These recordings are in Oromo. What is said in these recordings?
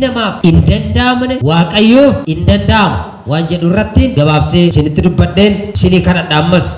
namaaf hin danda'amne waaqayyoof hin danda'amu waan jedhu irratti gabaabsee isinitti dubbadheen isinii kadhadha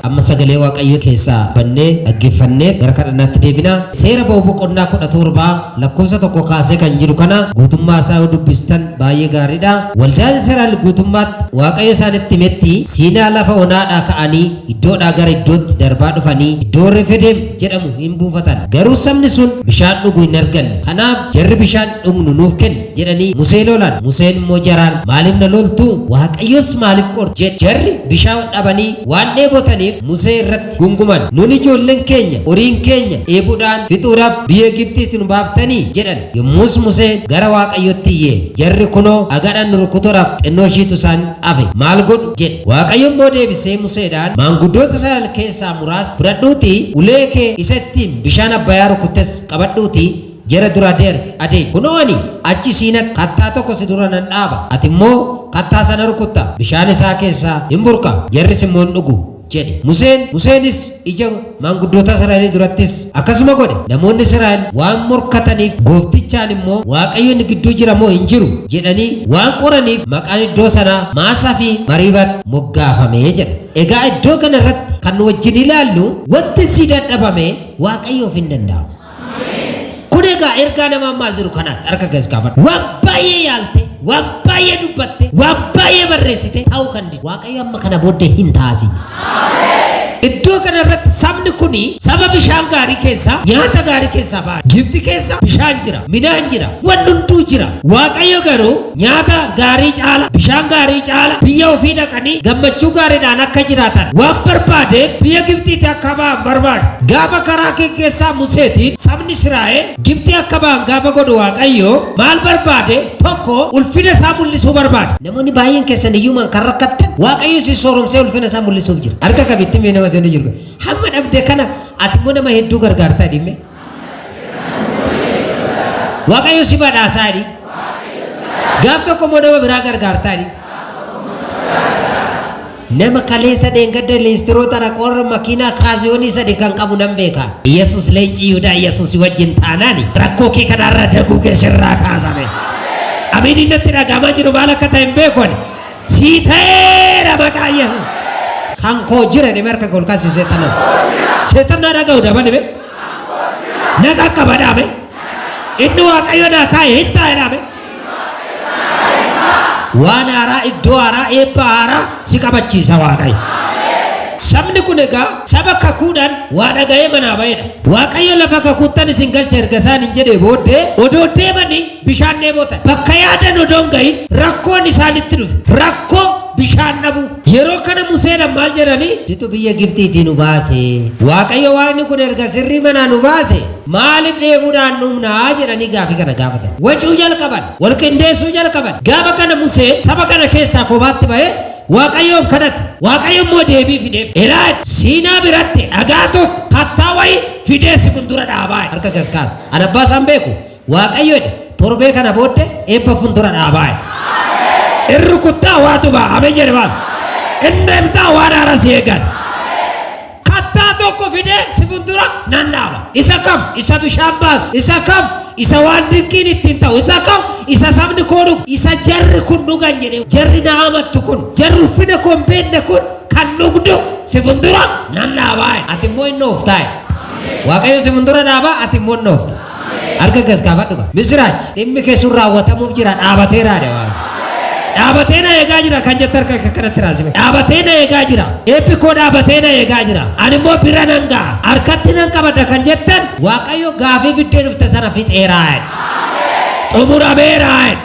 amma sagalee waaqayyoo keessaa bannee dhaggeeffannee gara kadhannaatti deebina. Seera ba'uu boqonnaa 17 lakkoofsa 1 kaasee kan jiru kana guutummaa isaa yoo dubbistan baay'ee gaariidha. Waldaan Israa'el guutummaatti waaqayyo isaanitti himetti Siinaa lafa onaadhaa ka'anii iddoodhaa gara iddootti darbaa dhufanii iddoo Refidim jedhamu hin buufatan. Garuu sabni sun bishaan dhuguu hin arganne. Kanaaf jarri bishaan dhugnu nuuf kenni jedhanii Musee lolan. Museen immoo jaraan maaliif na loltu? Waaqayyos maaliif qorte? Jarri bishaan dhabanii waan dheebotaniif Musee irratti gunguman. Nuni ijoolleen keenya horiin keenya dheebuudhaan fixuudhaaf biyya Gibxiitti nu baaftanii jedhan. Yommus Museen gara waaqayyotti iyyee jarri kunoo dhagaadhaan nu rukutuudhaaf xinnoo ishiitu isaan hafe maal godhu jedhe. Waaqayyo immoo deebisee Museedhaan maanguddoota Israa'el keessaa muraasa fudhadhuutii ulee kee isa ittiin bishaan Abbayyaa rukuttes qabadhuutii jara dura adeemi. Kunoo ani achi siinatti kattaa tokko si dura nan dhaaba. Ati immoo kattaa sana rukutta bishaan isaa keessaa hin burqa jarris immoo hin dhugu jedhe. Museenis ija maanguddoota Israa'el durattis akkasuma godhe. Namoonni Israa'el waan morkataniif gooftichaan immoo waaqayyo inni gidduu jira moo hin jiru jedhanii waan qoraniif maqaan iddoo sanaa Maasaa fi Mariibaat moggaafame jedha. Egaa iddoo kana irratti kan wajjin ilaallu wanti si dadhabame waaqayyoof hin danda'amu. Kun egaa ergaa nama ammaa jiru kanaatti harka keessa kaafadhu. Waan baay'ee yaalte, waan baay'ee dubbatte, waan baay'ee barreessite ta'uu kan didu waaqayyo amma kana booddee hin taasine. Iddoo kana irratti sabni kuni saba bishaan gaarii keessaa nyaata gaarii keessaa ba'a. Gibxi keessa bishaan jira, midhaan jira, wanni hunduu jira. Waaqayyo garuu nyaata gaarii caala, bishaan gaarii caala biyya ofii dhaqanii gammachuu gaariidhaan akka jiraatan waan barbaadeef biyya Gibxiitti akka ba'an barbaadu. Gaafa karaa kee keessaa Museetiin sabni Israa'el Gibxi akka ba'an gaafa godhu waaqayyo maal barbaade? Tokko ulfina isaa mul'isuu barbaade. Namoonni baay'een keessan iyyuu kan rakkattan waaqayyo si sooromsee ulfina isaa mul'isuuf jira. Harka qabitti mee nama seenu jiru. Hamma dhabde kana ati immoo nama hedduu gargaartaa dhimme. Waaqayyo si badhaasaa dhi. Gaaf tokko immoo nama biraa gargaartaa dhi. Nama kaleessa dheengadda leestiroota raqoorra makiinaa kaasiyoonii sadi kan qabu nan beeka. Yesus leenci Yihudaa Yesus wajjin taanaani rakkoo kee kanarra daguu keessirraa kaasame. Amiin innatti dhagahamaa jiru maal akka ta'e hin beekoni. Sii ta'eera maqaa Yesus. Kan koo jira ni marka golkaasi seetana. Seetana dhaga'u dabale be. Naqa qabadhaame. Inni waaqayyo naa kaa'e hin taa'edhaame. Waan haaraa iddoo haaraa eebba haaraa si qabachiisa waaqayyo. Sabni kun egaa saba kakuudhaan waa dhaga'ee manaa ba'edha. Waaqayyo lafa kakuuttan isin galcha erga isaan hin jedhee booddee odoo deemanii bishaan dheebotan. Bakka yaadan odoon gahin rakkoon isaanitti dhufe. Rakkoo bishaan dhabu. Yeroo kana Museedhaan maal jedhanii? Ditu biyya Gibxiitii nu baase. Waaqayyo waaqni kun erga sirrii manaa nu baase. Maaliif dheebuudhaan dhumnaa jedhanii gaafii kana gaafatan. Wacuu jalqaban, wal qindeessuu jalqaban. Gaafa kana Museen saba kana keessaa kophaatti ba'ee waaqayyoon kadhate. Waaqayyo immoo deebii fideef. Ilaa Siinaa biratti dhagaa tokko kattaa wayii fidee si fuuldura dhaabaa. Harka kaskaas. Ana abbaa isaan beeku. Waaqayyoodha. Torbee kana booddee eebba fuuldura dhaabaa. Irru kuttaa waatu ba'a. Ameen jedhe maal? Inni imtaa waan haara si eegan. Kattaa tokko fidee si fuuldura nan dhaaba. Isa kam? Isa bishaan baasu. Isa kam? Isa waan dinqiin ittiin ta'u. Isa kam? Isa sabni koo dhugu. Isa jarri kun dhugan jedhe. Jarri na amattu kun. Jarri ulfina koo hin beekne kun kan dhugdu si fuuldura nan dhaabaa. Ati immoo inni of taa'e. Waaqayyo si fuuldura dhaabaa ati immoo inni of taa'e. Harka gaskaafadhu qaba. Misiraachi dhimmi keessuun raawwatamuuf jira dhaabateeraadha waan. Dhaabatee na eegaa jira kan jette harka kanatti raasime. Dhaabatee na eegaa jira. Eebbi koo dhaabatee na eegaa jira. Ani immoo bira nan ga'a. Harkatti nan qabadha kan jettan waaqayyo gaafii fiddee dhufte sana fixeeraa. Xumurameeraa.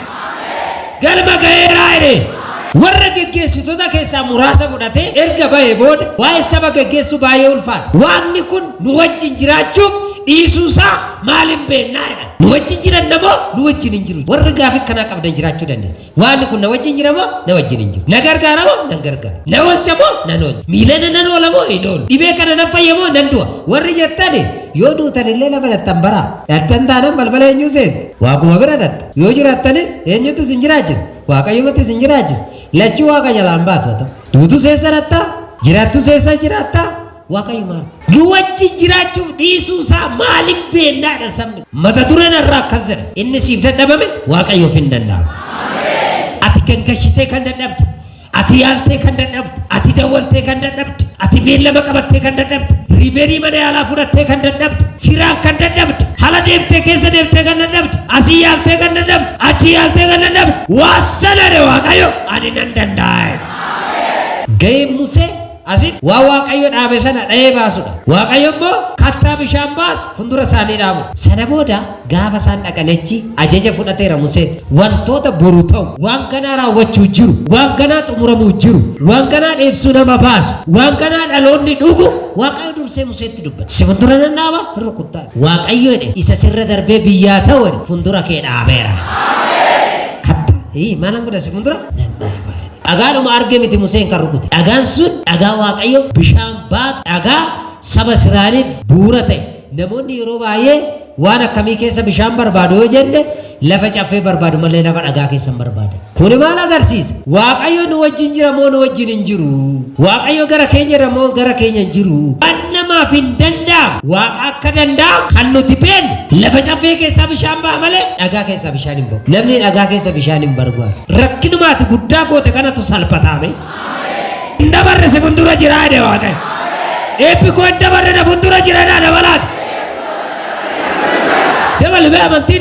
Galma ga'eeraa. Warra geggeessitoota keessaa muraasa fudhatee erga ba'ee booda waa'ee saba geggeessuu baay'ee ulfaata. Waaqni kun nu wajjin jiraachuuf dhiisuusaa maaliin beennaa jedha. Nu wajjin jiran namoo nu wajjin hin jiru. Warri gaafii kanaa qabdan jiraachuu dandeenya. Waaqni kun na wajjin jira moo na wajjin hin jiru. Na gargaara moo nan gargaara. Na oolcha moo nan oolcha. Miilana nan oola moo hin oolu. Dhibee kana nan fayya moo nan du'a. Warri jettani yoo duutan illee lafa dhattan baraa. Dhattan taanaan balbala eenyuu seentu. Waaquma bira dhatta. Yoo jiraattanis eenyutu isin jiraachisa. Waaqayyoomatti isin jiraachisa. Lachuu waaqa jalaan baatu. Duutu seessa dhatta. Jiraattu seessa jiraatta. waaqayyo maal nu wajjin jiraachuu dhiisuu isaa maaliif beennaadha sabni mata dureen irraa akkas jedha inni siif dadhabame waaqayyoof hin danda'amu. Ati gangashitee kan dadhabde ati yaaltee kan dadhabde ati dawwaltee kan dadhabde ati beellama qabattee kan dadhabde riiverii mana yaalaa fudhattee kan dadhabde firaan kan dadhabde hala deemtee keessa deemtee kan dadhabde asii yaaltee kan dadhabde achi yaaltee kan dadhabde waasanadhe waaqayyo ani nan danda'a. Ga'ee Musee asit waa waaqayyo dhaabe sana dha'ee baasudha. Waaqayyo immoo kattaa bishaan baasu fuuldura isaanii dhaabu. Sana booda gaafa isaan dhaqanichi ajaja fudhateera Musee wantoota boru ta'u waan kanaa raawwachuu jiru waan kanaa xumuramuu jiru waan kanaa dheebsuu nama baasu waan kanaa dhaloonni dhugu waaqayyo dursee Museetti dubbate. Si fuuldura nan dhaaba rukuttaa waaqayyo jedhe isa sirra darbee biyyaa ta'u fuuldura kee dhaabeera. Kattaa maalan godha si fuuldura nan dhaaba. Dhagaadhuma arge miti Museen kan rukute. Dhagaan sun dhagaa waaqayyo bishaan baatu dhagaa saba Israa'eliif bu'uura ta'e. Namoonni yeroo baay'ee waan akkamii keessa bishaan barbaadu yoo jenne lafa caffee barbaadu malee lafa dhagaa keessa hin barbaadan. Kuni maal agarsiisa? Waaqayyo nu wajjin jira moo nu wajjin hin jiru? Waaqayyo gara keenya jira moo gara keenya hin jiru? Waan namaaf hin danda'amu waaqa akka danda'amu kan nuti beeknu lafa caffee keessaa bishaan ba'a malee dhagaa keessaa bishaan hin ba'u. Namni dhagaa keessa bishaan hin barbaadu. Rakkinumaati guddaa goote kanatu salphataame. Hin dabarre si fuuldura jira jedhe waaqayyo. Eebbi koo hin dabarre na fuuldura jira na dabalaati. Dabalii amantii